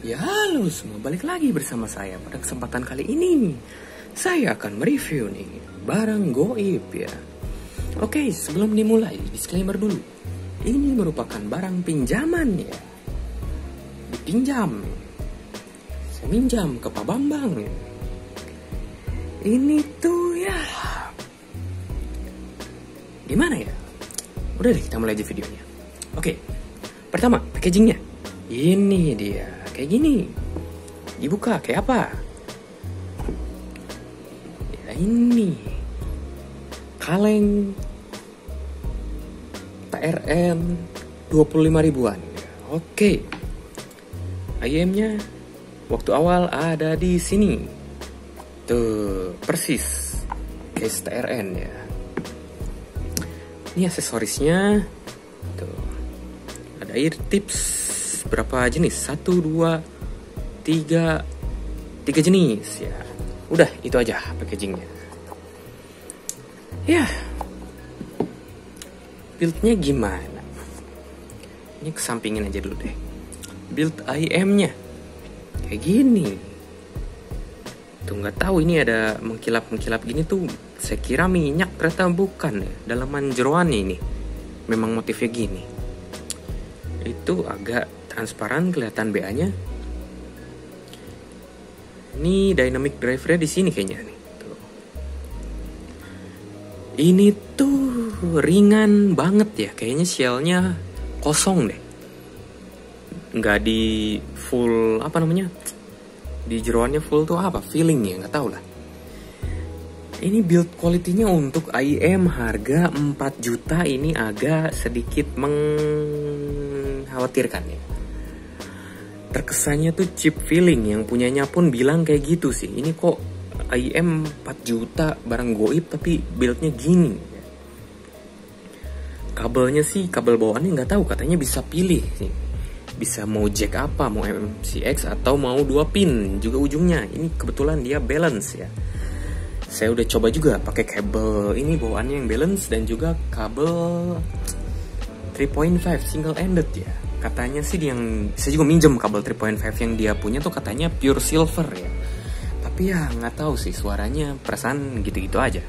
Ya halo semua, balik lagi bersama saya. Pada kesempatan kali ini saya akan mereview nih barang goib ya. Oke, sebelum dimulai disclaimer dulu. Ini merupakan barang pinjaman ya. Dipinjam. Saya minjam ke Pak Bambang ya. Ini tuh ya, gimana ya? Udah deh, kita mulai aja videonya. Oke, pertama packagingnya. Ini dia, kayak gini. Dibuka kayak apa? Ya ini kaleng TRN 25 ribuan. Oke. IM-nya waktu awal ada di sini. Tuh, persis case TRN ya. Ini aksesorisnya. Tuh. Ada ear tips berapa jenis? 1, 2, 3 jenis ya. Udah, itu aja packagingnya. Ya. Build-nya gimana? Ini kesampingin aja dulu deh. Build IM-nya kayak gini. Tuh, nggak tahu ini ada mengkilap-mengkilap gini tuh. Saya kira minyak, ternyata bukan ya. Dalaman jeroannya ini memang motifnya gini. Itu agak transparan, kelihatan BA-nya. Ini dynamic driver-nya di sini kayaknya nih. Tuh. Ini tuh ringan banget ya. Kayaknya shell-nya kosong deh. Nggak di full apa namanya? Di jeroannya full tuh apa? Feeling ya, nggak tahu lah. Ini build quality-nya untuk IM harga 4 juta ini agak sedikit mengkhawatirkan ya. Terkesannya tuh cheap feeling, yang punyanya pun bilang kayak gitu sih. Ini kok IM 4 juta barang goib tapi build-nya gini. Kabelnya sih, kabel bawaannya nggak tahu, katanya bisa pilih sih. Bisa mau jack apa, mau MCX atau mau 2 pin juga ujungnya. Ini kebetulan dia balance ya. Saya udah coba juga pakai kabel ini bawaannya yang balance dan juga kabel 3.5 single ended ya. Katanya sih yang saya juga minjem kabel 3.5 yang dia punya tuh katanya pure silver ya. Tapi ya nggak tahu sih, suaranya perasaan gitu-gitu aja.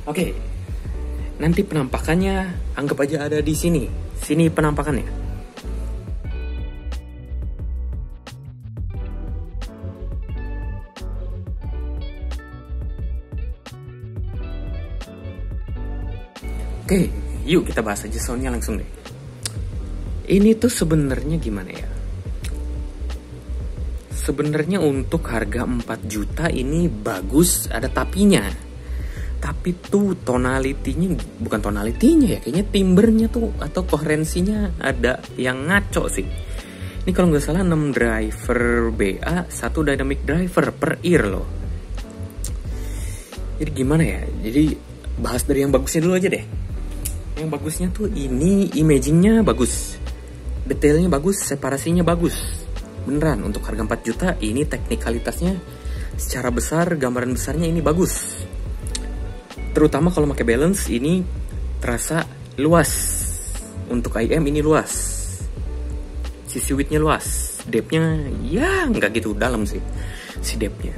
Oke. Nanti penampakannya anggap aja ada di sini. Sini penampakannya. Oke, yuk kita bahas aja soundnya langsung deh. Ini tuh sebenarnya gimana ya? Sebenarnya untuk harga 4 juta ini bagus, ada tapinya. Tapi tuh tonalitinya, bukan tonalitinya ya, kayaknya timbernya tuh atau koherensinya ada yang ngaco sih. Ini kalau nggak salah 6 driver BA, 1 dynamic driver per ear loh. Jadi gimana ya? Jadi bahas dari yang bagusnya dulu aja deh. Yang bagusnya tuh ini imagingnya bagus, detailnya bagus, separasinya bagus. Beneran untuk harga 4 juta ini teknikalitasnya secara besar, gambaran besarnya ini bagus. Terutama kalau pakai balance ini terasa luas. Untuk IM ini luas. Sisi widthnya luas. Depthnya ya nggak gitu dalam sih si depthnya.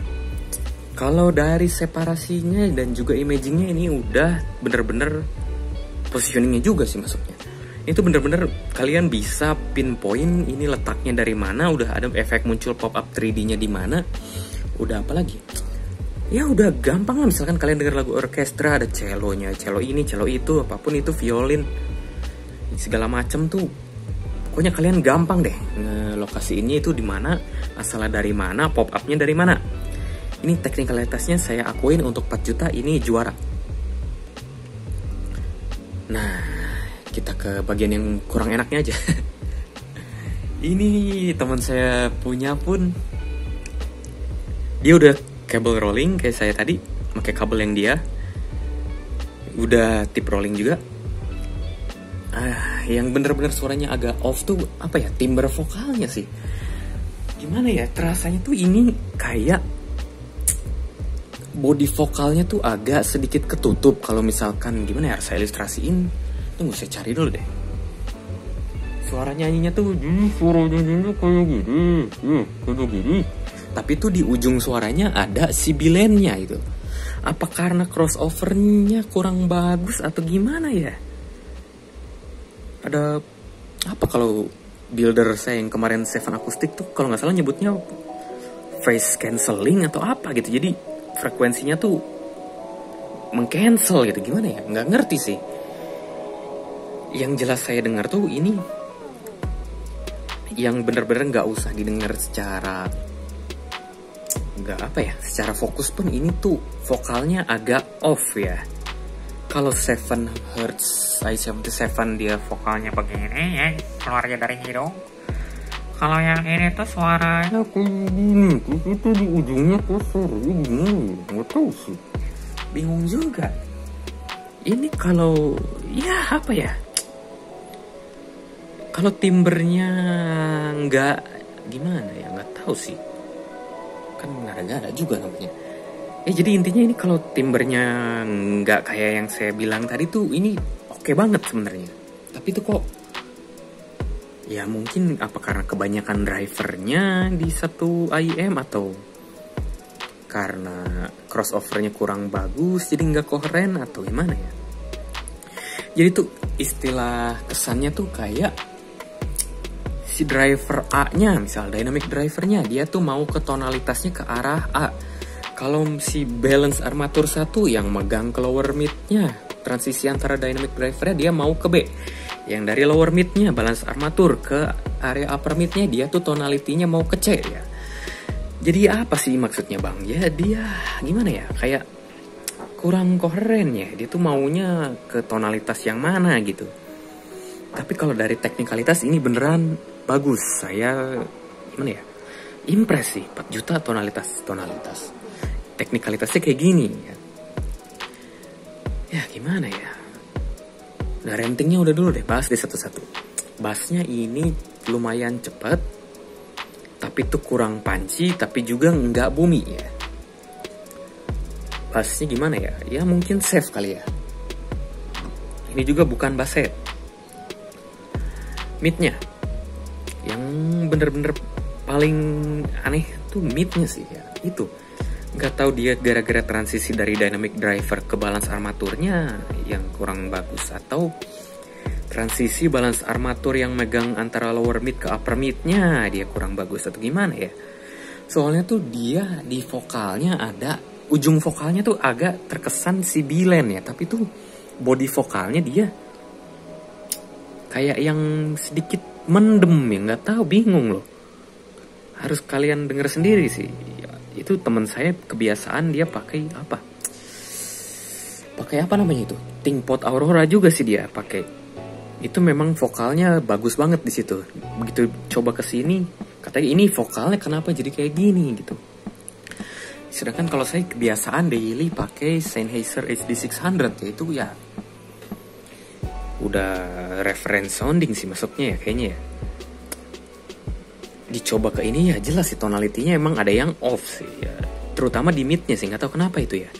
Kalau dari separasinya dan juga imagingnya ini udah bener-bener positioningnya juga sih maksudnya. Itu bener-bener kalian bisa pinpoint ini letaknya dari mana, udah ada efek muncul pop up 3D-nya di mana. Udah apa lagi? Ya udah gampang lah, misalkan kalian dengar lagu orkestra ada cellonya, cello ini, cello itu, apapun itu, violin, segala macem tuh. Pokoknya kalian gampang deh ngelokasiinnya itu di mana, asalnya dari mana, pop up-nya dari mana. Ini teknikalitasnya saya akuin untuk 4 juta ini juara. Nah, kita ke bagian yang kurang enaknya aja. Ini teman saya punya pun, dia udah kabel rolling kayak saya tadi, pakai kabel yang dia. Udah tip rolling juga. Yang bener-bener suaranya agak off tuh apa ya? Timbre vokalnya sih. Gimana ya? Terasanya tuh ini kayak body vokalnya tuh agak sedikit ketutup. Kalau misalkan gimana ya, saya ilustrasiin. Tunggu saya cari dulu deh. suara nyanyinya tuh suara nyanyinya kayak gini, kayak gini. Tapi tuh di ujung suaranya ada sibilennya itu. Apa karena crossovernya kurang bagus atau gimana ya? Ada apa kalau builder saya yang kemarin Seven Acoustic tuh kalau nggak salah nyebutnya face cancelling atau apa gitu. Jadi frekuensinya tuh mengcancel gitu, gimana ya? Nggak ngerti sih. Yang jelas saya dengar tuh ini yang bener-bener nggak usah didengar secara secara fokus pun, ini tuh vokalnya agak off ya. Kalau 7 Hz i77 dia vokalnya begini ya, keluarnya dari hidung. Kalau yang ini tuh suaranya kayak gini, terus itu di ujungnya kosor, gini, nggak tahu sih. Bingung juga. Ini kalau ya apa ya? Kalau timbernya nggak gimana ya, nggak tahu sih. Kan ngada-ngada juga namanya. Jadi intinya ini kalau timbernya nggak kayak yang saya bilang tadi tuh, ini oke banget sebenarnya. Tapi tuh kok ya mungkin apa karena kebanyakan drivernya di satu IEM atau karena crossovernya kurang bagus jadi nggak koheren atau gimana ya. Jadi tuh istilah kesannya tuh kayak si driver A-nya, misal dynamic drivernya, dia tuh mau ke tonalitasnya ke arah A. Kalau si balance armatur 1 yang megang ke lower mid-nya, transisi antara dynamic drivernya dia mau ke B. Yang dari lower mid-nya, balance armatur ke area upper mid-nya, dia tuh tonalitinya mau ke C ya. Jadi apa sih maksudnya bang? Ya dia gimana ya, kayak kurang koheren ya. Dia tuh maunya ke tonalitas yang mana gitu. Tapi kalau dari teknikalitas ini beneran bagus. Saya gimana ya, impress sih. 4 juta tonalitas. Teknikalitasnya kayak gini ya. Ya gimana ya. Nah rentingnya udah dulu deh, bahas deh satu-satu. Bassnya ini lumayan cepet, tapi tuh kurang punchy, tapi juga nggak bumi ya. Bassnya gimana ya? Ya mungkin safe kali ya. Ini juga bukan bass head. Midnya yang bener-bener paling aneh tuh midnya sih ya. Itu nggak tahu dia gara-gara transisi dari dynamic driver ke balance armaturnya yang kurang bagus, atau transisi balance armatur yang megang antara lower mid ke upper midnya dia kurang bagus atau gimana ya. Soalnya tuh dia di vokalnya ada, ujung vokalnya tuh agak terkesan sibilen ya, tapi tuh body vokalnya dia kayak yang sedikit mendem ya, nggak tahu, bingung loh. Harus kalian denger sendiri sih. Ya, itu teman saya kebiasaan dia pakai apa? Pakai apa namanya itu? Tingpot Aurora juga sih dia pakai. Itu memang vokalnya bagus banget di situ. Begitu coba ke sini, katanya ini vokalnya kenapa jadi kayak gini gitu. Sedangkan kalau saya kebiasaan daily pakai Sennheiser HD600 ya, itu ya udah reference sounding sih masuknya ya kayaknya ya. Dicoba ke ini ya jelas sih tonalitinya emang ada yang off sih ya. Terutama di midnya sih, nggak tahu kenapa itu ya.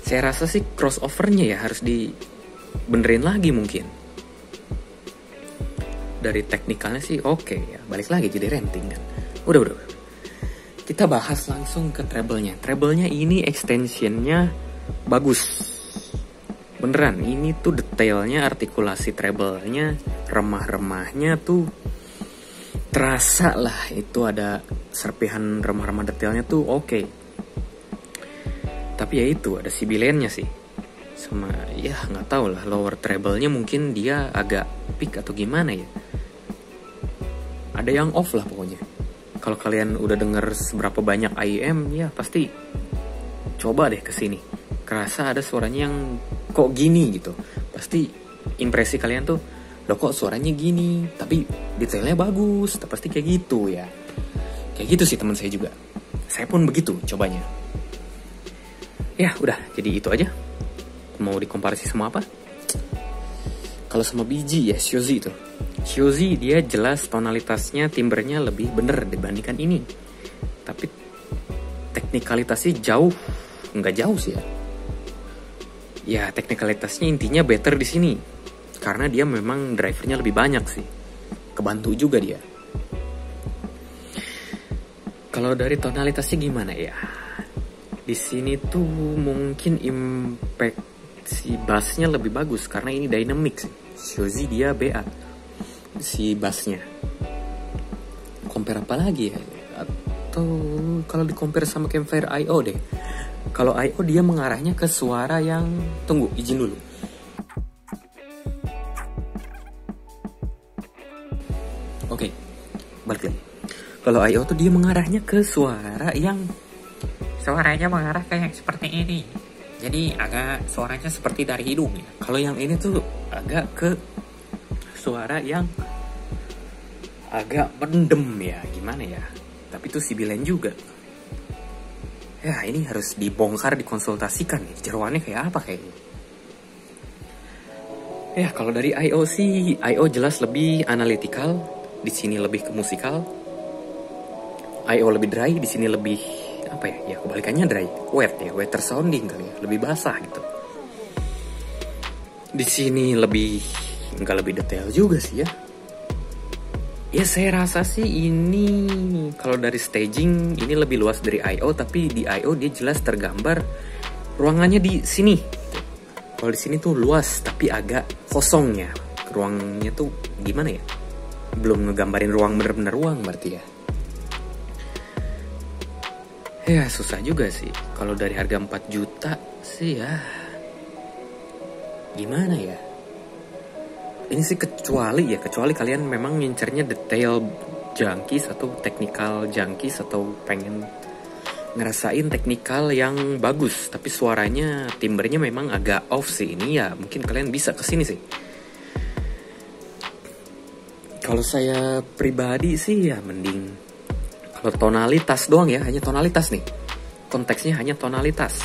Saya rasa sih crossovernya ya harus dibenerin lagi mungkin. Dari teknikalnya sih oke ya. Balik lagi jadi renting kan. Udah. Kita bahas langsung ke treble-nya. Treble-nya ini extensionnya bagus. Beneran, ini tuh detailnya, artikulasi treble-nya, remah-remahnya tuh terasa lah. Itu ada serpihan remah-remah detailnya tuh oke. Tapi ya itu ada sibilennya sih. Sama ya nggak tahu lah, lower treble-nya mungkin dia agak peak atau gimana ya. Ada yang off lah pokoknya. Kalau kalian udah denger seberapa banyak IEM ya pasti coba deh kesini. Kerasa ada suaranya yang kok gini gitu. Pasti impresi kalian tuh, loh kok suaranya gini, tapi detailnya bagus. Pasti kayak gitu ya. Kayak gitu sih teman saya juga. Saya pun begitu cobanya. Ya udah, jadi itu aja. Mau dikomparasi sama apa? Kalau sama biji ya Shozi itu. Shozi dia jelas tonalitasnya, timbernya lebih bener dibandingkan ini. Tapi teknikalitasnya nggak jauh sih ya. Ya teknikalitasnya intinya better di sini. Karena dia memang drivernya lebih banyak sih. kebantu juga dia. Kalau dari tonalitasnya gimana ya? Di sini tuh mungkin impact si bassnya lebih bagus karena ini dynamic sih. Shoji dia BA si bassnya. Compare apa lagi ya? Atau kalau di compare sama Campfire I.O deh. Kalau I.O dia mengarahnya ke suara yang, tunggu izin dulu. Oke, balik lagi. Kalau I.O tuh dia mengarahnya ke suara yang suaranya mengarah kayak seperti ini. Jadi agak suaranya seperti dari hidung ya. Kalau yang ini tuh agak ke suara yang agak mendem ya, gimana ya. Tapi itu sibilan juga. Ya ini harus dibongkar, dikonsultasikan nih. Jeroannya kayak apa kayaknya. Ya kalau dari I.O sih, I.O jelas lebih analytical. Di sini lebih ke musikal. I.O lebih dry, di sini lebih apa ya? Ya kebalikannya dry, wet ya, wetter sounding kali ya, lebih basah gitu. Di sini lebih nggak lebih detail juga sih ya. Ya saya rasa sih ini kalau dari staging ini lebih luas dari I.O, tapi di I.O dia jelas tergambar ruangannya di sini. Gitu. Kalau di sini tuh luas tapi agak kosong ya. Ruangnya tuh gimana ya? Belum ngegambarin ruang bener-bener ruang berarti ya. Ya susah juga sih. Kalau dari harga 4 juta sih ya gimana ya. Ini sih kecuali kalian memang ngincernya detail junkies atau technical junkies atau pengen ngerasain teknikal yang bagus tapi suaranya timbernya memang agak off sih. Ini ya mungkin kalian bisa kesini sih. Kalau saya pribadi sih ya mending kalau tonalitas doang ya, hanya tonalitas nih. Konteksnya hanya tonalitas.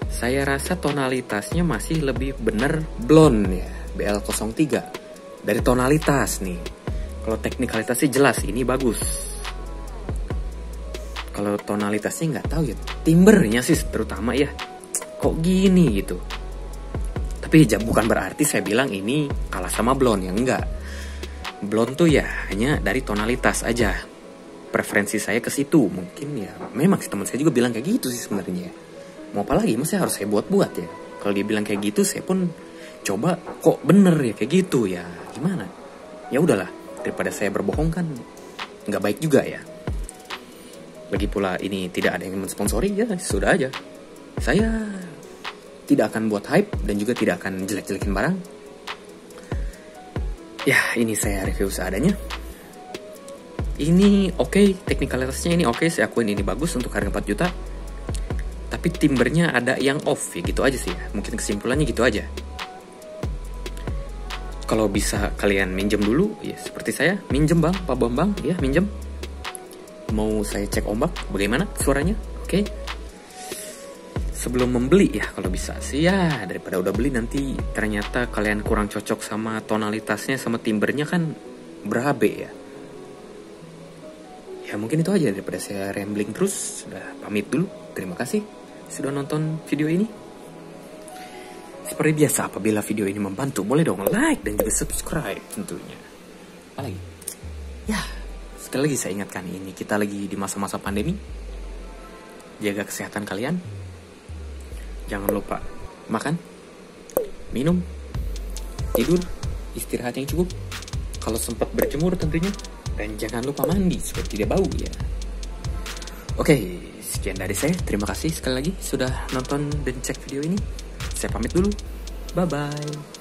Saya rasa tonalitasnya masih lebih bener blonde ya, BL03. Dari tonalitas nih. Kalau teknikalitasnya jelas, ini bagus. Kalau tonalitasnya nggak tahu ya, timbernya sih terutama ya. Kok gini gitu. Tapi bukan berarti saya bilang ini kalah sama blonde, ya enggak. Blonde tuh ya hanya dari tonalitas aja. Preferensi saya ke situ. Mungkin ya memang sih teman saya juga bilang kayak gitu sih sebenarnya. Mau apa lagi, masa harus saya buat-buat ya. Kalau dia bilang kayak gitu saya pun coba kok bener ya kayak gitu ya. Gimana? Ya udahlah, daripada saya berbohong kan nggak baik juga ya. Lagi pula ini tidak ada yang mensponsori ya, sudah aja. Saya tidak akan buat hype dan juga tidak akan jelek-jelekin barang. Ya, ini saya review seadanya. Ini oke, teknikalitasnya ini oke, saya akuin ini bagus untuk harga 4 juta. Tapi timbernya ada yang off ya, gitu aja sih ya. Mungkin kesimpulannya gitu aja. Kalau bisa kalian minjem dulu, ya seperti saya, minjem bang, Pak Bambang, ya minjem. Mau saya cek ombak, bagaimana suaranya, oke. Sebelum membeli ya, kalau bisa sih ya, daripada udah beli nanti ternyata kalian kurang cocok sama tonalitasnya, sama timbernya kan berabe ya. Ya mungkin itu aja, daripada saya rambling terus. Sudah pamit dulu. Terima kasih sudah nonton video ini. Seperti biasa, apabila video ini membantu, boleh dong like dan juga subscribe tentunya. Apa lagi? Ya, sekali lagi saya ingatkan, ini kita lagi di masa-masa pandemi. Jaga kesehatan kalian. Jangan lupa makan, minum, tidur, istirahat yang cukup. Kalau sempat berjemur tentunya. Dan jangan lupa mandi supaya tidak bau ya. Oke, sekian dari saya. Terima kasih sekali lagi sudah nonton dan cek video ini. Saya pamit dulu. Bye-bye.